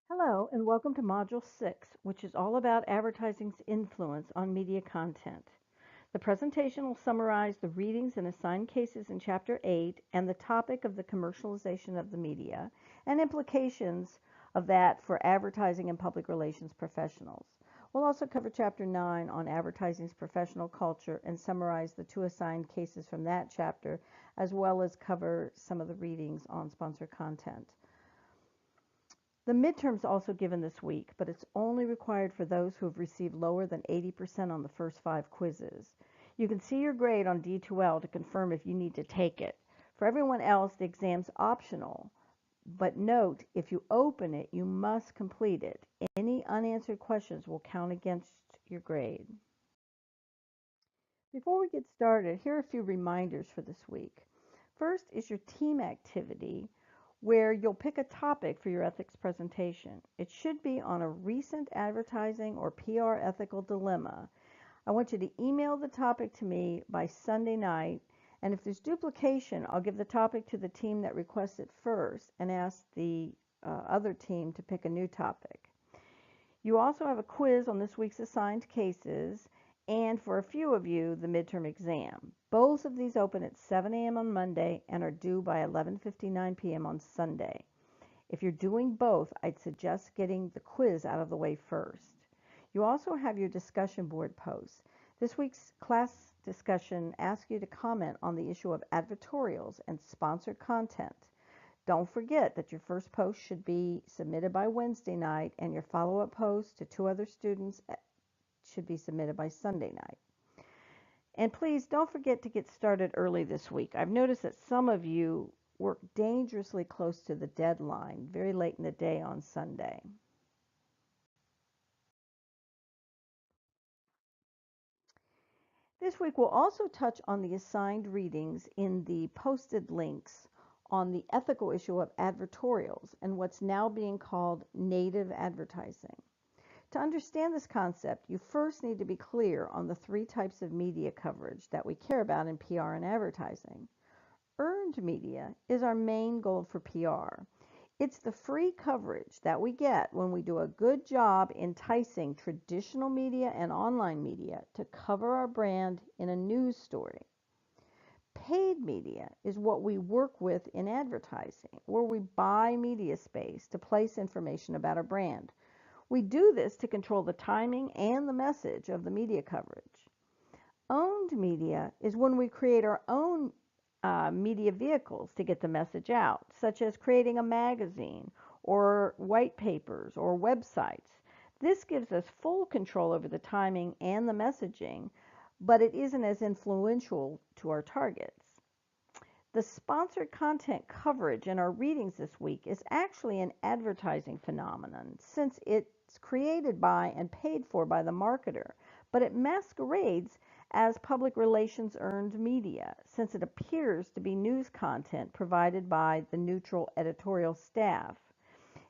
Hello, and welcome to Module 6, which is all about advertising's influence on media content. The presentation will summarize the readings and assigned cases in Chapter 8 and the topic of the commercialization of the media and implications of that for advertising and public relations professionals. We'll also cover Chapter 9 on advertising's professional culture and summarize the two assigned cases from that chapter, as well as cover some of the readings on sponsored content. The midterm's also given this week, but it's only required for those who have received lower than 80% on the first 5 quizzes. You can see your grade on D2L to confirm if you need to take it. For everyone else, the exam's optional, but note, if you open it, you must complete it. Any unanswered questions will count against your grade. Before we get started, here are a few reminders for this week. First is your team activity, where you'll pick a topic for your ethics presentation. It should be on a recent advertising or PR ethical dilemma. I want you to email the topic to me by Sunday night, and if there's duplication, I'll give the topic to the team that requests it first and ask the other team to pick a new topic. You also have a quiz on this week's assigned cases, and for a few of you, the midterm exam. Both of these open at 7 a.m. on Monday and are due by 11:59 p.m. on Sunday. If you're doing both, I'd suggest getting the quiz out of the way first. You also have your discussion board posts. This week's class discussion asks you to comment on the issue of advertorials and sponsored content. Don't forget that your first post should be submitted by Wednesday night, and your follow-up post to 2 other students should be submitted by Sunday night. And please don't forget to get started early this week. I've noticed that some of you work dangerously close to the deadline, very late in the day on Sunday. This week we'll also touch on the assigned readings in the posted links on the ethical issue of advertorials and what's now being called native advertising. To understand this concept, you first need to be clear on the 3 types of media coverage that we care about in PR and advertising. Earned media is our main goal for PR. It's the free coverage that we get when we do a good job enticing traditional media and online media to cover our brand in a news story. Paid media is what we work with in advertising, where we buy media space to place information about our brand. We do this to control the timing and the message of the media coverage. Owned media is when we create our own media vehicles to get the message out, such as creating a magazine or white papers or websites. This gives us full control over the timing and the messaging, but it isn't as influential to our targets. The sponsored content coverage in our readings this week is actually an advertising phenomenon, since it's created by and paid for by the marketer, but it masquerades as public relations earned media, since it appears to be news content provided by the neutral editorial staff.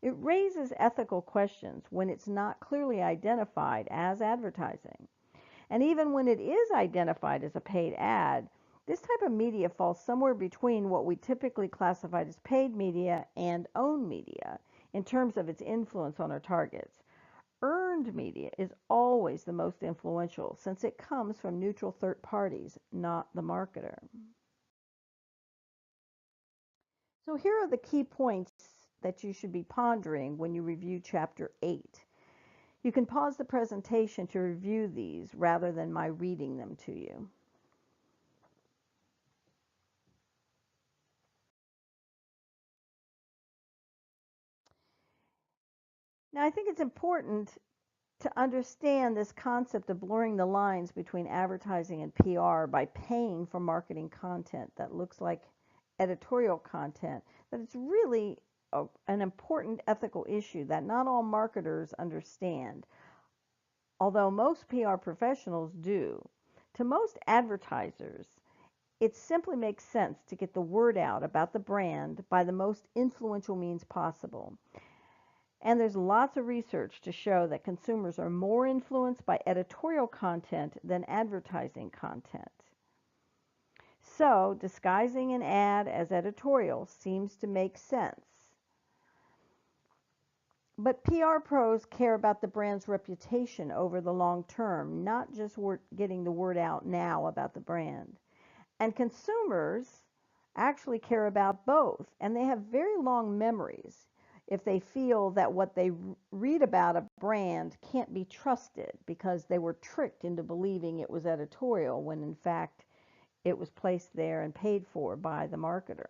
It raises ethical questions when it's not clearly identified as advertising. And even when it is identified as a paid ad, this type of media falls somewhere between what we typically classify as paid media and owned media in terms of its influence on our targets. Earned media is always the most influential since it comes from neutral third parties, not the marketer. So here are the key points that you should be pondering when you review Chapter 8. You can pause the presentation to review these rather than my reading them to you. Now, I think it's important to understand this concept of blurring the lines between advertising and PR by paying for marketing content that looks like editorial content, that it's really an important ethical issue that not all marketers understand, although most PR professionals do. To most advertisers, it simply makes sense to get the word out about the brand by the most influential means possible. And there's lots of research to show that consumers are more influenced by editorial content than advertising content. So, disguising an ad as editorial seems to make sense. But PR pros care about the brand's reputation over the long term, not just getting the word out now about the brand. And consumers actually care about both, and they have very long memories if they feel that what they read about a brand can't be trusted because they were tricked into believing it was editorial when in fact it was placed there and paid for by the marketer.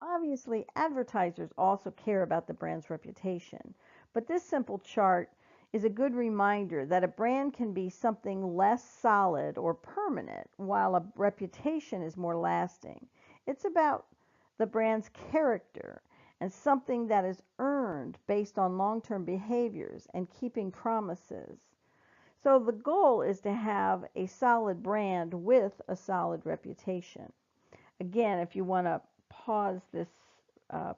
Obviously, advertisers also care about the brand's reputation, but this simple chart is a good reminder that a brand can be something less solid or permanent, while a reputation is more lasting. It's about the brand's character and something that is earned based on long-term behaviors and keeping promises. So the goal is to have a solid brand with a solid reputation. Again, if you want to pause this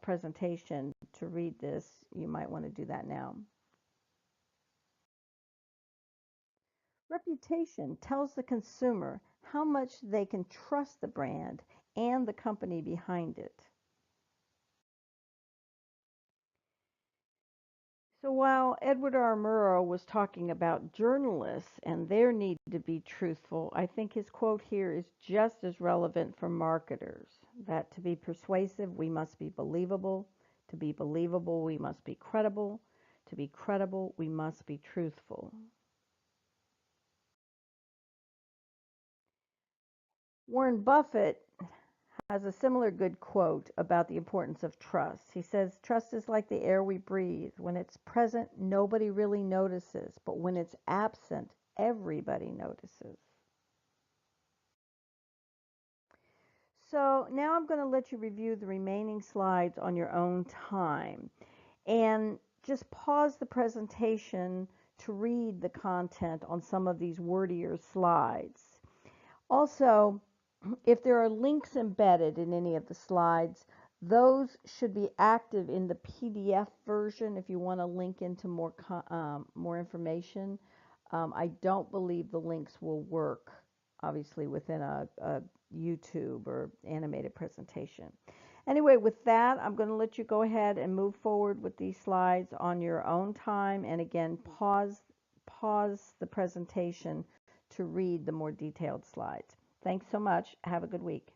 presentation to read this, you might want to do that now. Reputation tells the consumer how much they can trust the brand and the company behind it. So while Edward R. Murrow was talking about journalists and their need to be truthful, I think his quote here is just as relevant for marketers, that to be persuasive, we must be believable. To be believable, we must be credible. To be credible, we must be truthful. Warren Buffett has a similar good quote about the importance of trust. He says, "Trust is like the air we breathe. When it's present, nobody really notices, but when it's absent, everybody notices." So now I'm going to let you review the remaining slides on your own time and just pause the presentation to read the content on some of these wordier slides. Also, if there are links embedded in any of the slides, those should be active in the PDF version if you want to link into more information. I don't believe the links will work, obviously, within a YouTube or animated presentation. Anyway, with that, I'm going to let you go ahead and move forward with these slides on your own time. And again, pause the presentation to read the more detailed slides. Thanks so much. Have a good week.